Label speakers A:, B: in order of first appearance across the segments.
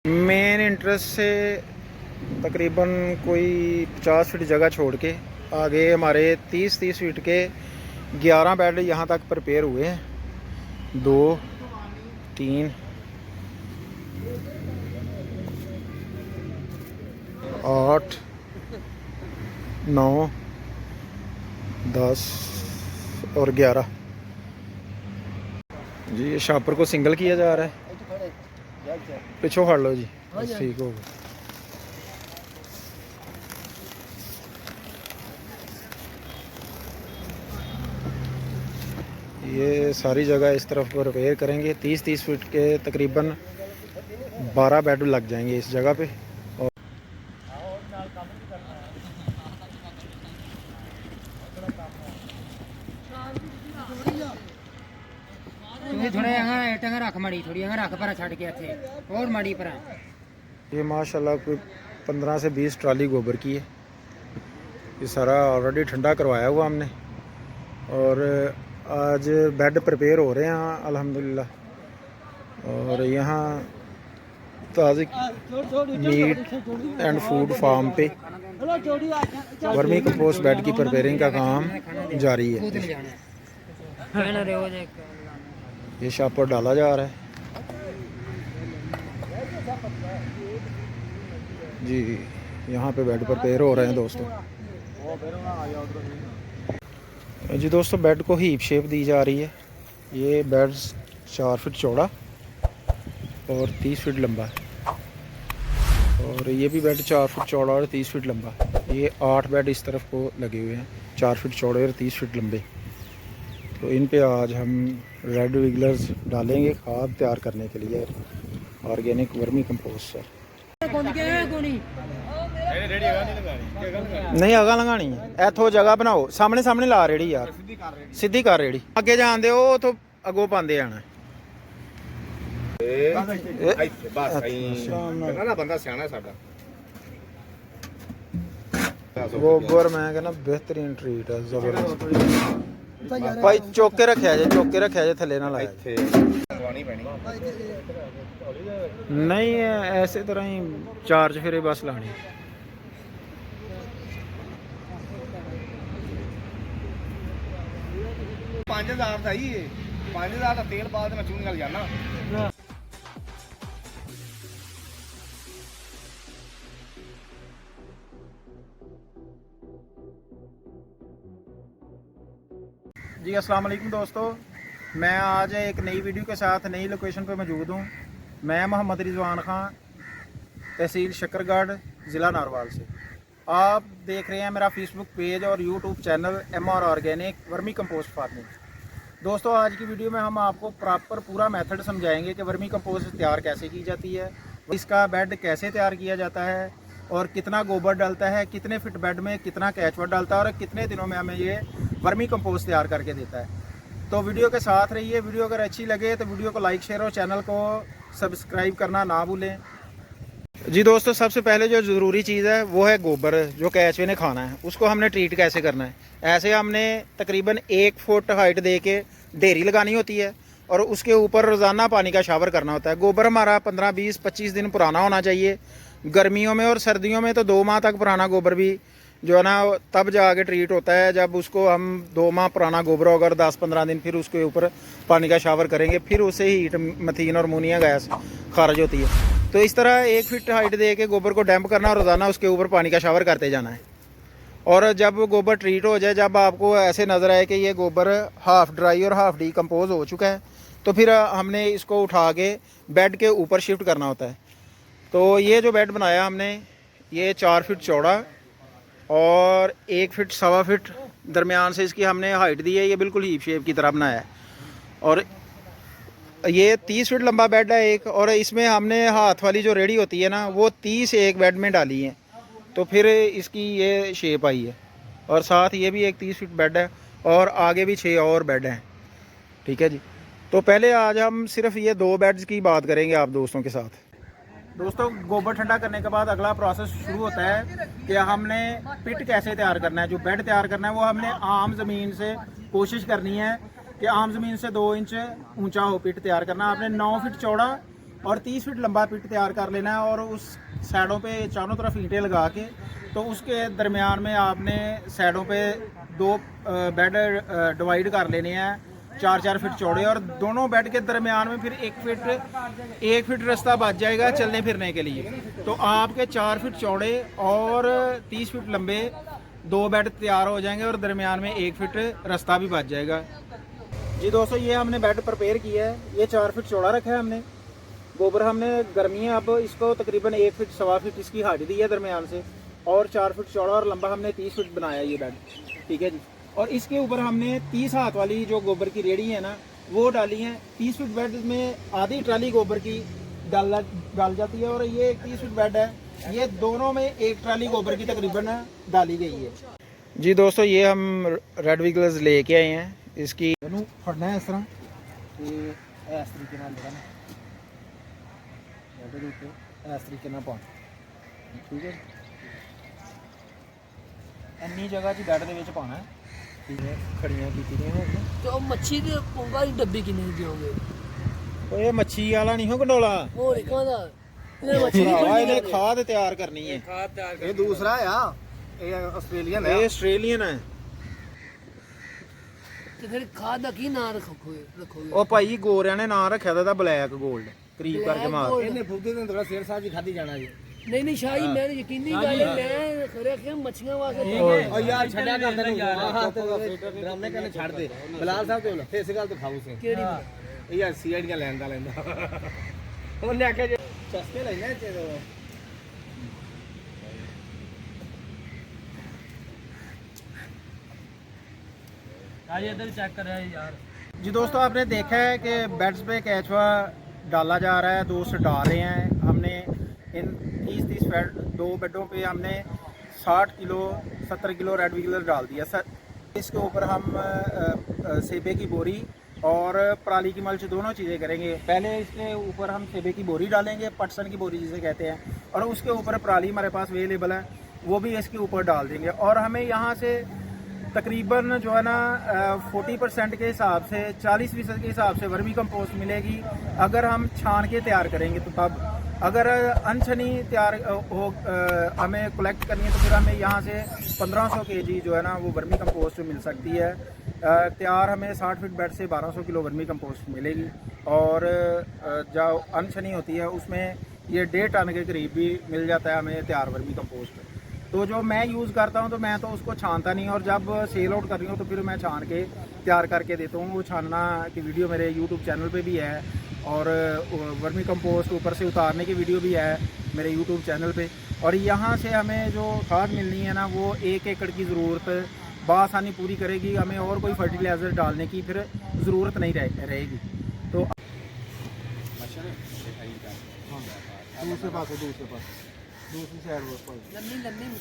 A: Main interest से तकरीबन कोई 50 फीट जगह छोड़ के आगे हमारे 30 फीट के 11 बेड यहाँ तक प्रिपेयर हुए हैं। 2 3 8 9 10 और 11 जी। ये शापर को सिंगल किया जा रहा है। पिछो खड़ लो जी, ठीक हो गया। ये सारी जगह इस तरफ पर रिपेयर करेंगे। 30 फीट के तकरीबन 12 बेड लग जाएंगे इस जगह पे। और ये माशाल्लाह कोई 15 से 20 ट्राली गोबर की है। ये सारा ऑलरेडी ठंडा करवाया हुआ हमने और आज बेड प्रिपेयर हो रहे हैं अल्हम्दुलिल्लाह। और यहाँ ताज़ी मीट एंड फूड फार्म पे वर्मी कंपोस्ट बेड की प्रिपेयरिंग का काम जारी है। ये शापर डाला जा रहा है जी। यहाँ पे बेड प्रिपेयर हो रहे हैं दोस्तों जी। दोस्तों बेड को हीप शेप दी जा रही है। ये बेड 4 फीट चौड़ा और 30 फीट लंबा है और ये भी बेड 4 फीट चौड़ा और 30 फीट लंबा। ये 8 बेड इस तरफ को लगे हुए हैं, 4 फीट चौड़े और 30 फीट लंबे। तो इन पे आज हम रेड विगलर्स डालेंगे खाद तैयार करने के लिए, ऑर्गेनिक वर्मी कंपोस्ट सर। नहीं आगा लगानी है, इथों जगह बनाओ। सामने सामने ला रेड़ी यार, सीधी कर रेड़ी। अगे जान दे तो अगों पाते जाना। गोबर मैं कहना बेहतरीन ट्रीट है, जबरदस्त भाई। चौके रखा जे थले ना लाया नहीं है, ऐसे तरह ही 4 फेरे बस लानी।
B: तेल बाद में चून जाना।
A: जी अस्सलाम वालेकुम दोस्तों, मैं आज एक नई वीडियो के साथ नई लोकेशन पर मौजूद हूँ। मैं मोहम्मद रिजवान खान, तहसील शकरगढ़, ज़िला नारवाल से। आप देख रहे हैं मेरा फेसबुक पेज और YouTube channel MR organic vermi compost farming. दोस्तों आज की वीडियो में हम आपको प्रॉपर पूरा मेथड समझाएंगे कि वर्मी कंपोस्ट तैयार कैसे की जाती है, इसका बेड कैसे तैयार किया जाता है और कितना गोबर डालता है, कितने फिट बेड में कितना कैचवट डालता है और कितने दिनों में हमें ये वर्मी कंपोस्ट तैयार करके देता है। तो वीडियो के साथ रहिए। वीडियो अगर अच्छी लगे तो वीडियो को लाइक शेयर और चैनल को सब्सक्राइब करना ना भूलें जी। दोस्तों सबसे पहले जो ज़रूरी चीज़ है वो है गोबर, जो कैचवे ने खाना है उसको हमने ट्रीट कैसे करना है। ऐसे हमने तकरीबन 1 फुट हाइट दे के ढेरी लगानी होती है और उसके ऊपर रोज़ाना पानी का शावर करना होता है। गोबर हमारा 15 20 25 दिन पुराना होना चाहिए। गर्मियों में और सर्दियों में तो 2 माह तक पुराना गोबर भी जो है ना तब जाके ट्रीट होता है, जब उसको हम 2 माह पुराना गोबर होगा और 10-15 दिन फिर उसके ऊपर पानी का शावर करेंगे, फिर उससे हीट मथीन और अमोनिया गैस खारिज होती है। तो इस तरह 1 फीट हाइट दे के गोबर को डैम्प करना और रोज़ाना उसके ऊपर पानी का शावर करते जाना है। और जब गोबर ट्रीट हो जाए, जब आपको ऐसे नज़र आए कि ये गोबर हाफ़ ड्राई और हाफ़ डिकम्पोज हो चुका है, तो फिर हमने इसको उठा के बेड के ऊपर शिफ्ट करना होता है। तो ये जो बेड बनाया हमने, ये 4 फीट चौड़ा और 1 फीट सवा फीट दरमियान से इसकी हमने हाइट दी है। ये बिल्कुल हीप शेप की तरह बनाया है और ये 30 फीट लंबा बेड है एक। और इसमें हमने हाथ वाली जो रेडी होती है ना, वो 30 एक बेड में डाली है, तो फिर इसकी ये शेप आई है। और साथ ये भी एक 30 फीट बेड है और आगे भी 6 और बेड हैं। ठीक है जी। तो पहले आज हम सिर्फ ये 2 बेड्स की बात करेंगे आप दोस्तों के साथ। दोस्तों गोबर ठंडा करने के बाद अगला प्रोसेस शुरू होता है कि हमने पिट कैसे तैयार करना है। जो बेड तैयार करना है वो हमने आम ज़मीन से कोशिश करनी है कि आम ज़मीन से 2 इंच ऊंचा हो पिट तैयार करना। आपने 9 फीट चौड़ा और 30 फीट लंबा पिट तैयार कर लेना है। और उस साइडों पे चारों तरफ ईंटें लगा के तो उसके दरमियान में आपने साइडों पे 2 बेड डिवाइड कर लेने हैं 4-4 फीट चौड़े, और दोनों बेड के दरमियान में फिर 1 फीट रास्ता बच जाएगा चलने फिरने के लिए। तो आपके 4 फीट चौड़े और 30 फीट लंबे 2 बेड तैयार हो जाएंगे और दरमियान में 1 फीट रास्ता भी बच जाएगा। जी दोस्तों, ये हमने बेड प्रिपेयर किया है। ये 4 फीट चौड़ा रखा है हमने। गोबर हमने गर्मी है, अब इसको तकरीबन 1 फीट 1.25 फीट इसकी हाइट दी है दरमियान से, और 4 फीट चौड़ा और लंबा हमने 30 फीट बनाया ये बेड, ठीक है जी। और इसके ऊपर हमने 30 हाथ वाली जो गोबर की रेडी है ना वो डाली है। 30 फीट बेड में आधी ट्राली गोबर की डाल जाती है, और ये 30 फीट बेड है, ये दोनों में 1 ट्राली गोबर की तकरीबन डाली गई है। जी दोस्तों, ये हम रेड विगल्स लेके आए हैं। इसकी फड़ना है इस तरह, इस तरीके नाल ना इस तरीके नाल पाना, ठीक है। ਇੰਨੀ ਜਗ੍ਹਾ 'ਚ ਬੈੱਡ ਦੇ ਵਿੱਚ ਪਾਣਾ ਹੈ, ਠੀਕ ਹੈ। ਖੜੀਆਂ ਕੀਤੀਆਂ ਹੋਣ
C: ਤੇ ਉਹ ਮੱਛੀ ਦੇ ਪੂੰਗਾ ਦੀ ਡੱਬੀ ਕਿੰਨੇ ਦੀ ਦਿਓਗੇ?
A: ਓਏ ਮੱਛੀ ਵਾਲਾ ਨਹੀਂ ਹੋ ਗੰਡੋਲਾ,
C: ਹੋਰ ਇਕਾਂ ਦਾ ਇਹਨੇ ਮੱਛੀ ਦੀ
A: ਭਰਾਵਾ, ਇਹਨੇ ਖਾਦ ਤਿਆਰ ਕਰਨੀ ਹੈ।
B: ਖਾਦ ਤਿਆਰ ਕਰ, ਇਹ ਦੂਸਰਾ ਆ, ਇਹ ਆਸਟ੍ਰੇਲੀਅਨ ਹੈ,
A: ਇਹ ਆਸਟ੍ਰੇਲੀਅਨ ਹੈ।
C: ਤੇ ਫਿਰ ਖਾਦ ਦਾ ਕੀ ਨਾਂ ਰੱਖੋਗੇ?
A: ਉਹ ਭਾਈ ਗੋਰਿਆਂ ਨੇ ਨਾਂ ਰੱਖਿਆ ਤਾਂ ਬਲੈਕ 골ਡ, ਕਰੀਬ ਕਰਕੇ ਮਾਰ।
B: ਇਹਨੇ ਫੁੱਦੇ ਦੇ ਅੰਦਰ ਸ਼ੇਰ ਸਾਹਿਬ ਦੀ ਖਾਦੀ ਜਾਣਾ ਜੀ।
C: ਨਹੀਂ ਨਹੀਂ ਸ਼ਾਹੀ, ਮੈਂ ਯਕੀਨੀ ਗੱਲ ਹੈ, ਮੈਂ ਖਰੇ ਕਿ ਮੱਛੀਆਂ ਵਾਸਤੇ
B: ਓ ਯਾਰ ਛੱਡਿਆ ਕਰ ਤੈਨੂੰ, ਆਹ ਤੇ ਡਰਾਮੇ ਕਰਨੇ ਛੱਡ ਦੇ। ਬਲਾਲ ਸਾਹਿਬ ਤੇ ਲੱਥੇ ਇਸ ਗੱਲ ਤੋਂ ਖਾਊ ਸੇ
C: ਕਿਹੜੀ
B: ਇਹ ਯਾਰ ਸੀਆਈਡੀਆਂ ਲੈਂਦਾ ਉਹਨੇ ਆਖਿਆ ਜੇ ਚਸਕੇ ਲੈਣੇ ਤੇ
C: आज इधर चेक कर रहा है यार।
A: जी दोस्तों, आपने देखा है कि बेड्स पे केचुआ डाला जा रहा है, दोस्त डाल रहे हैं। हमने इन 30 बेड 2 बेडों पे हमने 60 किलो 70 किलो रेड विगलर डाल दिया सर। इसके ऊपर हम सेबे की बोरी और पराली की मल्च दोनों चीज़ें करेंगे। पहले इसके ऊपर हम सेबे की बोरी डालेंगे, पटसन की बोरी जिसे कहते हैं, और उसके ऊपर पराली हमारे पास अवेलेबल है, वो भी इसके ऊपर डाल देंगे। और हमें यहाँ से तकरीबन जो है ना 40% के हिसाब से 40% के हिसाब से वर्मी कंपोस्ट मिलेगी अगर हम छान के तैयार करेंगे। तो तब अगर अनछनी तैयार हो हमें कलेक्ट करनी है तो फिर हमें यहाँ से 1500 kg जो है ना वो वर्मी कंपोस्ट मिल सकती है। तैयार हमें 60 फीट बेड से 1200 किलो वर्मी कंपोस्ट मिलेगी, और जो अनछनी होती है उसमें ये 1.5 टन के करीब भी मिल जाता है हमें तैयार वर्मी कंपोस्ट। तो जो मैं यूज़ करता हूँ तो मैं तो उसको छानता नहीं, और जब सेल आउट कर रही हूँ तो फिर मैं छान के तैयार करके देता हूँ। वो छानना की वीडियो मेरे यूट्यूब चैनल पे भी है, और वर्मी कंपोस्ट ऊपर से उतारने की वीडियो भी है मेरे यूट्यूब चैनल पे। और यहाँ से हमें जो खाद मिलनी है ना वो 1 एकड़ की ज़रूरत बआसानी पूरी करेगी, हमें और कोई फर्टिलाइज़र डालने की फिर ज़रूरत नहीं रहेगी। तो दूसरे पास दूसरी साइड
C: लम्मी लम्मी
B: ਨਹੀਂ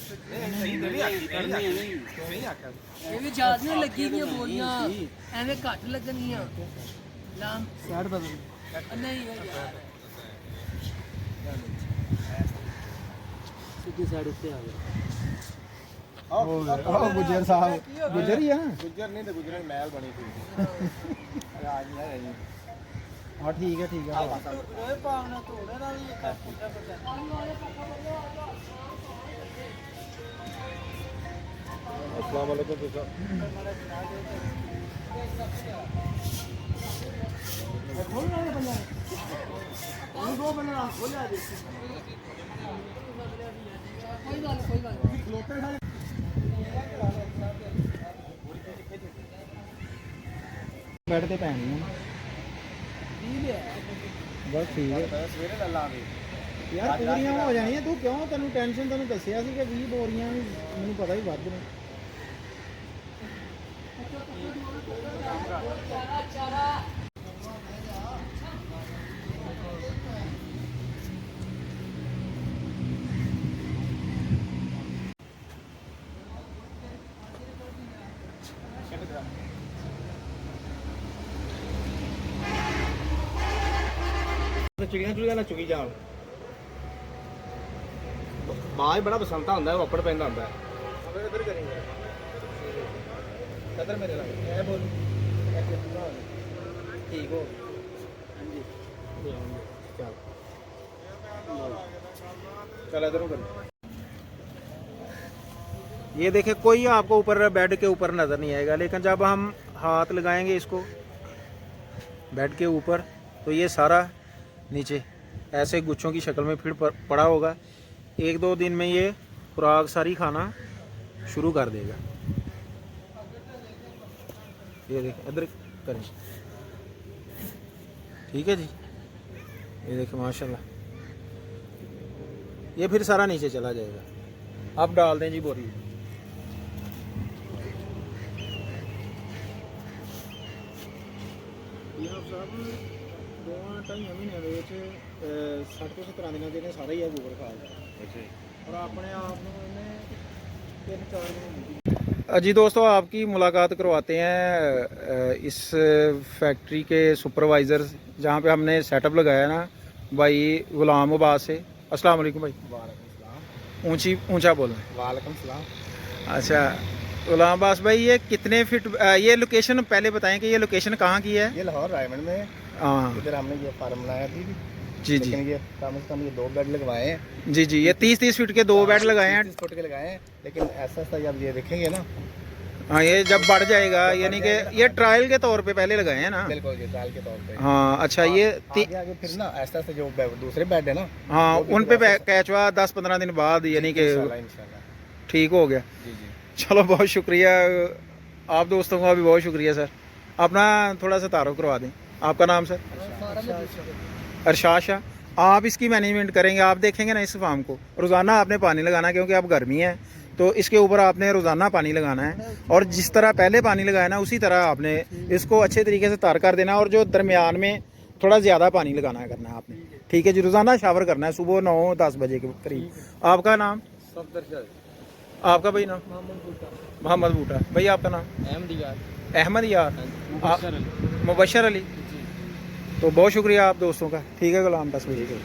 C: ਇਹ ਵੀ ਜ਼ਿਆਦਾ ਲੱਗੀ ਦੀਆਂ ਬੋਰੀਆਂ ਐਵੇਂ ਘੱਟ ਲੱਗਣੀਆਂ ਲਾਮ
A: साइड बदल
C: ਨਹੀਂ ਯਾਰ ਸਿੱਧੀ ਸਾਈਡ ਉੱਤੇ ਆ ਗਿਆ।
A: गुजर साहब गुजर ही है ना।
B: ਗੁੱਜਰ ਨਹੀਂ ਤੇ ਗੁੱਜਰਾਂ ਦੀ ਮਹਿਲ ਬਣੀ ਪਈ ਰਾਜ ਨਹੀਂ ਹੈ ਜੀ।
A: हाँ ठीक है
C: ਓਏ ਪਾਵਨਾ ਥੋੜੇ ਨਾਲ ਹੀ ਇੱਕ
B: अस्सलाम वालेकुम दोस्तों।
C: ਕੋਈ ਗੱਲ
A: बेड ते पैनी है बस ठीक है।
B: ਸਵੇਰੇ ਲੈ ਲਾਂਗੇ
A: यार पूरियां हो जानियां, तू क्यों तेनू टेंशन, तेनू दसिया सी कि 20 बोरियां मैनू पता ही वध ने।
B: ਚਿੜੀਆਂ ਚੁੜੀਆਂ ਨਾ ਚੁਗੀ ਜਾਣ। ਬਾਜ ਬੜਾ ਬਸੰਤਾ ਹੁੰਦਾ ਹੈ, ਵੱਪੜ ਪੈਂਦਾ ਹੁੰਦਾ ਹੈ।
A: अब इधर करेंगे कदर मेरे लगे है बोल ठीक हो। हाँ जी चल। चल इधर उधर। ये देखिए कोई आपको ऊपर बेड के ऊपर नज़र नहीं आएगा, लेकिन जब हम हाथ लगाएंगे इसको बेड के ऊपर तो ये सारा नीचे ऐसे गुच्छों की शक्ल में फिर पड़ा होगा। 1-2 दिन में ये खुराक सारी खाना शुरू कर देगा। ये देखिए इधर करें, ठीक है जी। ये देखिए माशाल्लाह, ये फिर सारा नीचे चला जाएगा। आप डाल दें जी बोरी। ये आप साहब 2-2.5 महीने ਦੇ ਵਿੱਚ 60-70 ਦਿਨਾਂ ਦੇ ਨੇ ਸਾਰਾ ਹੀ ਆ ਗੋਬਰ ਖਾ ਲਿਆ और अपने आप ने 3-4 दिन। जी दोस्तों, आपकी मुलाकात करवाते हैं इस फैक्ट्री के सुपरवाइज़र जहाँ पे हमने सेटअप लगाया ना, भाई गुलाम अब्बास से। अस्सलाम वालेकुम भाई।
B: वालेकुम
A: ऊंचा बोलना।
B: वालेकुम सलाम।
A: अच्छा गुलाम अब्बास भाई, ये कितने फिट ये लोकेशन पहले बताएं कि ये लोकेशन कहाँ की है?
B: ये लाहौर रायमंड में है।
A: हाँ
B: इधर हमने ये फार्म बनाया थी
A: जी जी
B: लेकिन ये कम से कम ये 2 बेड लगवाए हैं।
A: जी जी, ये 30-30 फीट के 2 बेड लगाए हैं।
B: 30 फुट के लगाए हैं, लेकिन ऐसा जब ये देखेंगे ना,
A: हाँ ये जब बढ़ जाएगा, यानी कि ये ट्रायल के तौर पे पहले लगाए हैं ना।
B: बिल्कुल ये ट्रायल के तौर पे।
A: हाँ अच्छा, ये
B: आगे फिर ना ऐसा जो दूसरे बेड है ना,
A: हाँ
B: वो भी
A: उन पे
B: फिर ऐसा-
A: कैचवा 10-15 दिन बाद यानी कि
B: इंशाल्लाह
A: ठीक हो गया।
B: जी जी।
A: चलो बहुत शुक्रिया, आप दोस्तों का भी बहुत शुक्रिया सर। अपना थोड़ा सा तारुफ करवा दें। आपका नाम सर? अरशाद शाह। आप इसकी मैनेजमेंट करेंगे, आप देखेंगे ना इस फार्म को, रोज़ाना आपने पानी लगाना, क्योंकि अब गर्मी है तो इसके ऊपर आपने रोज़ाना पानी लगाना है। और जिस तरह पहले पानी लगाया ना उसी तरह आपने इसको अच्छे तरीके से तार कर देना, और जो दरमियान में थोड़ा ज़्यादा पानी लगाना करना है आपने, ठीक है जी। रोज़ाना शावर करना है सुबह 9-10 बजे के करीब। आपका नाम? आपका भाई नाम? मोहम्मद बूटा। भाई आपका नाम? अहमद यार। मुबशर अली। तो बहुत शुक्रिया आप दोस्तों का, ठीक है गुलाम, 10 बजे के।